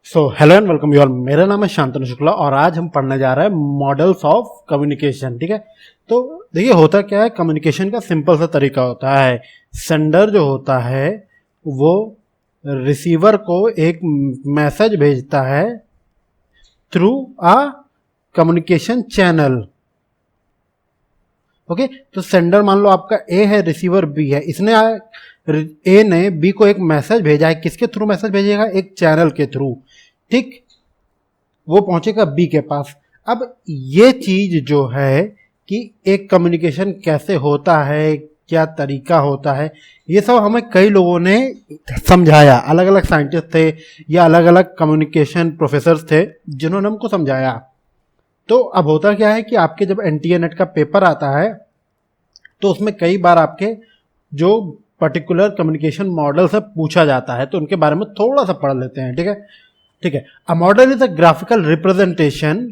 Hello and welcome you all. मेरा नाम है शांतनु शुक्ला और आज हम पढ़ने जा रहे हैं मॉडल्स ऑफ कम्युनिकेशन। ठीक है, तो देखिए होता क्या है, कम्युनिकेशन का सिंपल सा तरीका होता है। सेंडर जो होता है वो रिसीवर को एक मैसेज भेजता है through a communication channel. Okay, तो सेंडर मान लो आपका ए है, रिसीवर बी है। ए ने बी को एक मैसेज भेजा है। किसके थ्रू मैसेज भेजेगा? एक चैनल के थ्रू। ठीक, वो पहुंचेगा बी के पास। अब ये चीज जो है कि एक कम्युनिकेशन कैसे होता है, क्या तरीका होता है, ये सब हमें कई लोगों ने समझाया। अलग अलग साइंटिस्ट थे या अलग अलग कम्युनिकेशन प्रोफेसर थे जिन्होंने हमको समझाया। तो अब होता क्या है कि आपके जब एनटीए नेट का पेपर आता है तो उसमें कई बार आपके जो पर्टिकुलर कम्युनिकेशन मॉडल से पूछा जाता है, तो उनके बारे में थोड़ा सा पढ़ लेते हैं। ठीक है। A model is a graphical representation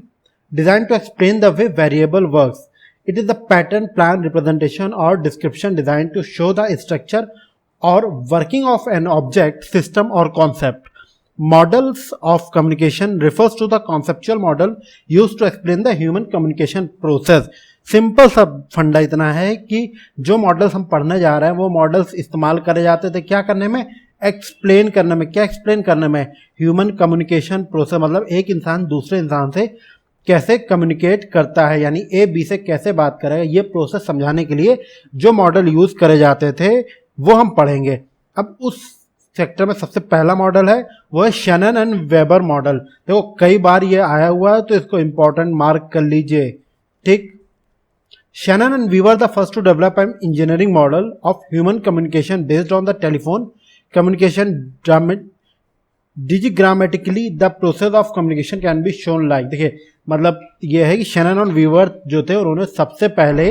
design to explain the way variable works. It is the pattern, plan, representation or description designed to show the structure or working of an object, system or concept. Models of communication refers to the conceptual model used to explain the human communication process. Simple सा फंडा इतना है कि जो models हम पढ़ने जा रहे हैं वो मॉडल्स इस्तेमाल करे जाते थे क्या करने में? एक्सप्लेन करने में। क्या एक्सप्लेन करने में? ह्यूमन कम्युनिकेशन प्रोसेस, मतलब एक इंसान दूसरे इंसान से कैसे कम्युनिकेट करता है, यानी ए बी से कैसे बात करेगा, ये प्रोसेस समझाने के लिए जो मॉडल यूज करे जाते थे वो हम पढ़ेंगे। अब उस सेक्टर में सबसे पहला मॉडल है वो है शैनन एंड वेबर मॉडल। देखो कई बार ये आया हुआ है तो इसको इंपॉर्टेंट मार्क कर लीजिए। ठीक, Shannon and Weaver the first to develop an engineering model of human communication based on the telephone communication diagrammatically the process of communication can be shown like. देखिए मतलब ये है कि शैनन और वीवर जो थे उन्होंने सबसे पहले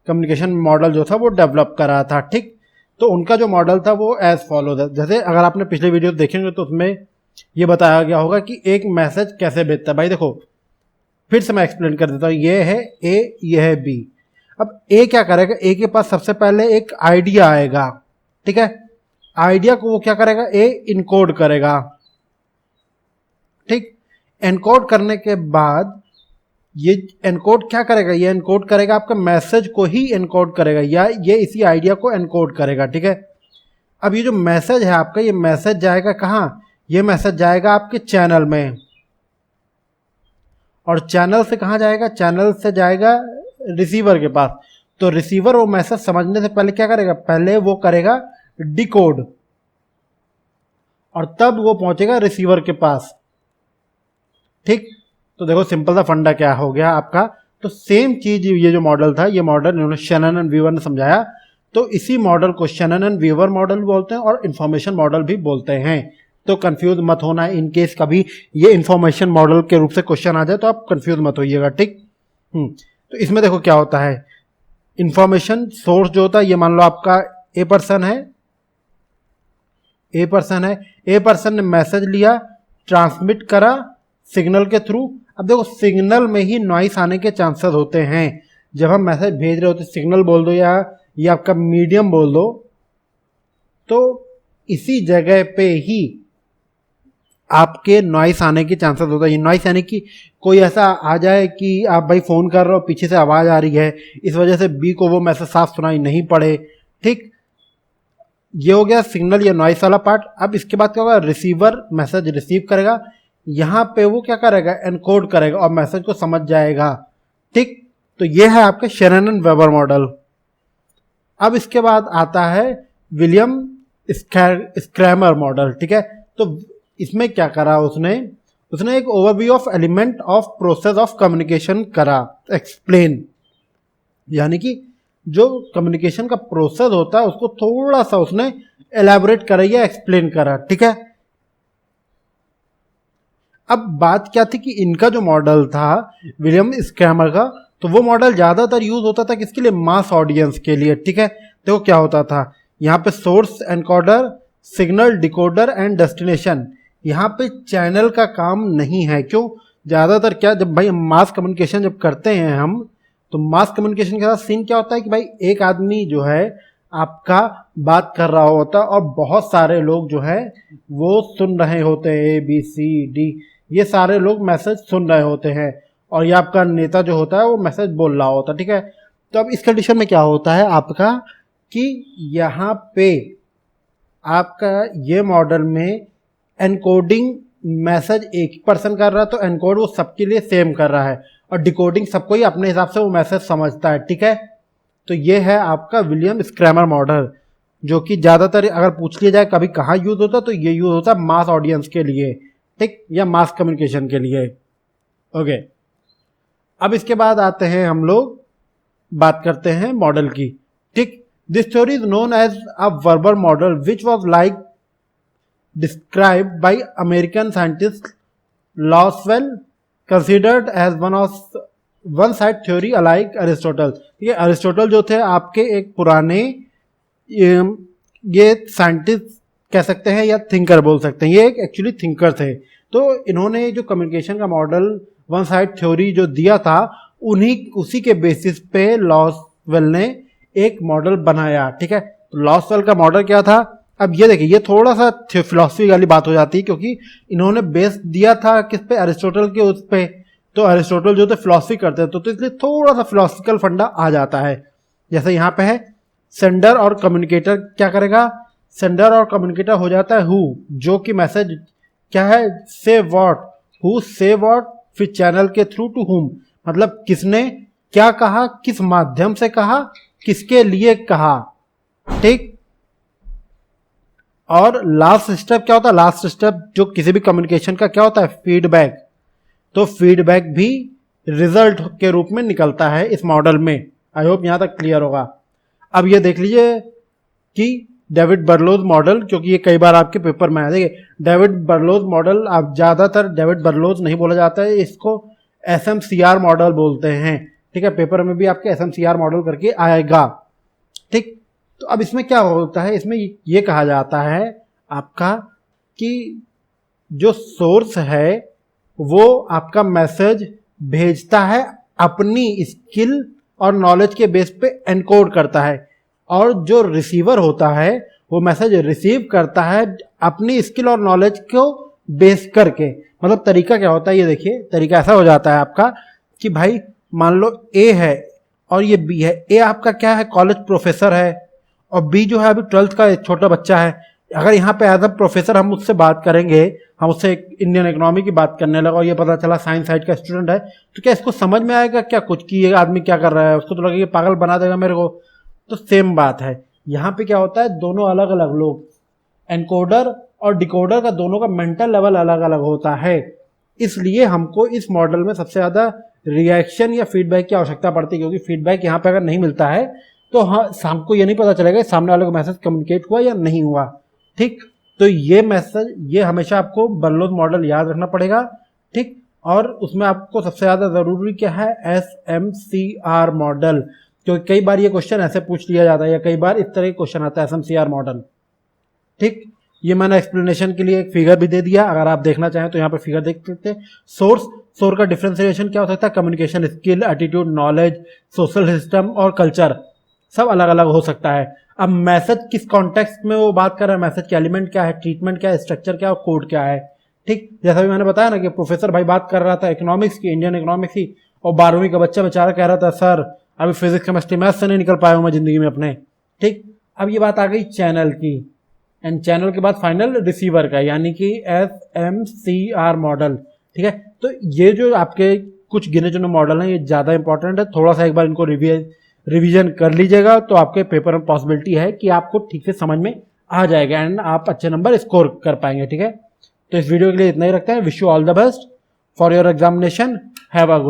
कम्युनिकेशन मॉडल जो था वो डेवलप करा था। ठीक, तो उनका जो मॉडल था वो एज फॉलो था। जैसे अगर आपने पिछले वीडियो देखेंगे तो उसमें ये बताया गया होगा कि एक मैसेज कैसे भेजता है। भाई देखो फिर से मैं एक्सप्लेन कर देता हूँ। ये है ए, ये है बी। अब ए क्या करेगा? ए के पास सबसे पहले एक आइडिया आएगा। ठीक है, आइडिया को वो क्या करेगा? ए इनकोड करेगा। ठीक, एनकोड करने के बाद ये एनकोड क्या करेगा? ये एनकोड करेगा आपका मैसेज को ही एनकोड करेगा, या ये इसी आइडिया को एनकोड करेगा। ठीक है, अब ये जो मैसेज है आपका, ये मैसेज जाएगा कहाँ? ये मैसेज जाएगा आपके चैनल में। और चैनल से कहाँ जाएगा? चैनल से जाएगा रिसीवर के पास। तो रिसीवर वो मैसेज समझने से पहले क्या करेगा? पहले वो करेगा डिकोड और तब वो पहुंचेगा रिसीवर के पास। ठीक, तो देखो सिंपल सा फंडा क्या हो गया आपका। तो सेम चीज ये जो मॉडल था, ये मॉडल इन्होंने शैनन एंड वीवर ने समझाया। तो इसी मॉडल को शैनन एंड वीवर मॉडल बोलते हैं और इंफॉर्मेशन मॉडल भी बोलते हैं। तो कंफ्यूज मत होना, इन केस कभी ये इंफॉर्मेशन मॉडल के रूप से क्वेश्चन आ जाए तो आप कंफ्यूज मत होइएगा। ठीक, तो इसमें देखो क्या होता है। इंफॉर्मेशन सोर्स जो होता है, ये मान लो आपका ए पर्सन है। ए पर्सन ने मैसेज लिया, ट्रांसमिट करा सिग्नल के थ्रू। अब देखो सिग्नल में ही नॉइस आने के चांसेस होते हैं। जब हम मैसेज भेज रहे होते, सिग्नल बोल दो या ये आपका मीडियम बोल दो, तो इसी जगह पे ही आपके नॉइस आने के चांसेस होता है। ये नॉइस यानी कि कोई ऐसा आ जाए कि आप भाई फोन कर रहे हो, पीछे से आवाज आ रही है, इस वजह से बी को वो मैसेज साफ सुनाई नहीं पड़े। ठीक, ये हो गया सिग्नल या नॉइस वाला पार्ट। अब इसके बाद क्या होगा? रिसीवर मैसेज रिसीव करेगा, यहां पे वो क्या करेगा? एनकोड करेगा और मैसेज को समझ जाएगा। ठीक, तो ये है आपके शैनन एंड वेबर मॉडल। अब इसके बाद आता है विलियम स्क्रैमर मॉडल। ठीक है, तो इसमें क्या करा उसने एक overview of element of process of communication करा, एक्सप्लेन, यानी कि जो कम्युनिकेशन का प्रोसेस होता है उसको थोड़ा सा उसने एलैबोरेट करा या एक्सप्लेन करा। ठीक है, अब बात क्या थी कि इनका जो मॉडल था विलियम स्क्रैमर का, तो वो मॉडल ज्यादातर यूज होता था किसके लिए? मास ऑडियंस के लिए। ठीक है, तो क्या होता था यहाँ पे source encoder, signal decoder and destination. यहाँ पे चैनल का काम नहीं है। क्यों? ज्यादातर क्या, जब भाई मास कम्युनिकेशन जब करते हैं हम, तो मास कम्युनिकेशन के साथ सीन क्या होता है कि भाई एक आदमी जो है आपका बात कर रहा होता है और बहुत सारे लोग जो है वो सुन रहे होते हैं, ABCD ये सारे लोग मैसेज सुन रहे होते हैं और ये आपका नेता जो होता है वो मैसेज बोल रहा होता है, ठीक है। तो अब इस कंडीशन में क्या होता है आपका कि यहाँ पे आपका ये मॉडल में एनकोडिंग मैसेज एक पर्सन कर रहा है तो एनकोड वो सबके लिए सेम कर रहा है और डिकोडिंग सबको ही अपने हिसाब से वो मैसेज समझता है, ठीक है। तो ये है आपका विलियम स्क्रैमर मॉडल, जो कि ज़्यादातर अगर पूछ लिया जाए कभी कहाँ यूज़ होता है तो ये यूज़ होता है मास ऑडियंस के लिए, ठीक, या मास कम्युनिकेशन के लिए। ओके, अब इसके बाद आते हैं हम लोग बात करते हैं मॉडल की, ठीक। This theory is known as a verbal model which was like described by American scientist Lasswell, considered as one side theory alike Aristotle. ठीक है, अरिस्टोटल जो थे आपके एक पुराने ये साइंटिस्ट कह सकते हैं या थिंकर बोल सकते हैं, ये एक एक्चुअली थिंकर थे। तो इन्होंने जो कम्युनिकेशन का मॉडल वन साइड थ्योरी जो दिया था उसी के बेसिस पे लॉसवेल ने एक मॉडल बनाया, ठीक है। तो लॉसवेल का मॉडल क्या था, अब ये देखिए ये थोड़ा सा फिलॉसफी वाली बात हो जाती है क्योंकि इन्होंने बेस दिया था किस पे, अरिस्टोटल के उस पे। तो अरिस्टोटल जो थे फिलॉसफी करते थे तो इसलिए थोड़ा सा फिलॉसफिकल फंडा आ जाता है। जैसे यहाँ पे है सेंडर और कम्युनिकेटर क्या करेगा, सेंडर और कम्युनिकेटर हो जाता है हु, जो कि मैसेज क्या है, से व्हाट, हु से व्हाट, फिर चैनल के थ्रू टू हुम, मतलब किसने क्या कहा, किस माध्यम से कहा, किसके लिए कहा, ठीक। और लास्ट स्टेप क्या होता है, लास्ट स्टेप जो किसी भी कम्युनिकेशन का क्या होता है, फीडबैक। तो फीडबैक भी रिजल्ट के रूप में निकलता है इस मॉडल में। आई होप यहां तक क्लियर होगा। अब ये देख लीजिए कि डेविड बर्लोज मॉडल, क्योंकि ये कई बार आपके पेपर में आया, देखिए डेविड बर्लोज मॉडल, आप ज्यादातर डेविड बर्लोज नहीं बोला जाता है, इसको SMCR मॉडल बोलते हैं, ठीक है। पेपर में भी आपके SMCR मॉडल करके आएगा, ठीक। तो अब इसमें क्या होता है, इसमें ये कहा जाता है आपका कि जो सोर्स है वो आपका मैसेज भेजता है अपनी स्किल और नॉलेज के बेस पे एनकोड करता है, और जो रिसीवर होता है वो मैसेज रिसीव करता है अपनी स्किल और नॉलेज को बेस करके। मतलब तरीका क्या होता है, ये देखिए तरीका ऐसा हो जाता है आपका कि भाई मान लो A है और ये B है। A आपका क्या है, कॉलेज प्रोफेसर है, और B जो है अभी 12th का एक छोटा बच्चा है। अगर यहाँ पे एज अ प्रोफेसर हम उससे बात करेंगे, हम उससे इंडियन इकोनॉमी की बात करने लगा और ये पता चला साइंस साइड का स्टूडेंट है, तो क्या इसको समझ में आएगा क्या कुछ कि ये आदमी क्या कर रहा है, उसको तो लगेगा ये पागल बना देगा मेरे को। तो सेम बात है यहाँ पे, क्या होता है दोनों अलग अलग लोग, एनकोडर और डिकोडर का दोनों का मेंटल लेवल अलग अलग होता है, इसलिए हमको इस मॉडल में सबसे ज्यादा रिएक्शन या फीडबैक की आवश्यकता पड़ती है, क्योंकि फीडबैक यहाँ पे अगर नहीं मिलता है तो हाँ हमको ये नहीं पता चलेगा सामने वाले को मैसेज कम्युनिकेट हुआ या नहीं हुआ, ठीक। तो ये मैसेज, ये हमेशा आपको बर्लोज मॉडल याद रखना पड़ेगा, ठीक। और उसमें आपको सबसे ज्यादा जरूरी क्या है, SMCR मॉडल, क्योंकि कई बार ये क्वेश्चन ऐसे पूछ लिया जाता है या कई बार इस तरह के क्वेश्चन आता है SMCR मॉडल, ठीक। ये मैंने एक्सप्लेनेशन के लिए एक फिगर भी दे दिया, अगर आप देखना चाहें तो यहाँ पे फिगर देख सकते हैं। सोर्स का डिफरेंशिएशन क्या हो सकता है, communication skill, attitude, knowledge, social system और कल्चर, सब अलग अलग हो सकता है। अब मैसेज किस कॉन्टेक्स्ट में वो बात कर रहा है, मैसेज का एलिमेंट क्या है, ट्रीटमेंट क्या है, स्ट्रक्चर क्या है और कोड क्या है, ठीक। जैसा भी मैंने बताया ना कि प्रोफेसर भाई बात कर रहा था इकोनॉमिक्स की, इंडियन इकोनॉमिक्स की, और 12वीं का बच्चा बेचारा कह रहा था सर अभी फिजिक्स केमिस्ट्री मैथ्स से नहीं निकल पाया हूं मैं जिंदगी में अपने, ठीक। अब ये बात आ गई चैनल की, एंड चैनल के बाद फाइनल रिसीवर का, यानी कि SMCR मॉडल, ठीक है। तो ये जो आपके कुछ गिने चुने मॉडल हैं ये ज्यादा इंपॉर्टेंट है, थोड़ा सा एक बार इनको रिवीजन कर लीजिएगा तो आपके पेपर में पॉसिबिलिटी है कि आपको ठीक से समझ में आ जाएगा एंड आप अच्छे नंबर स्कोर कर पाएंगे, ठीक है। तो इस वीडियो के लिए इतना ही रखते हैं। Wish you all the best for your examination, have a good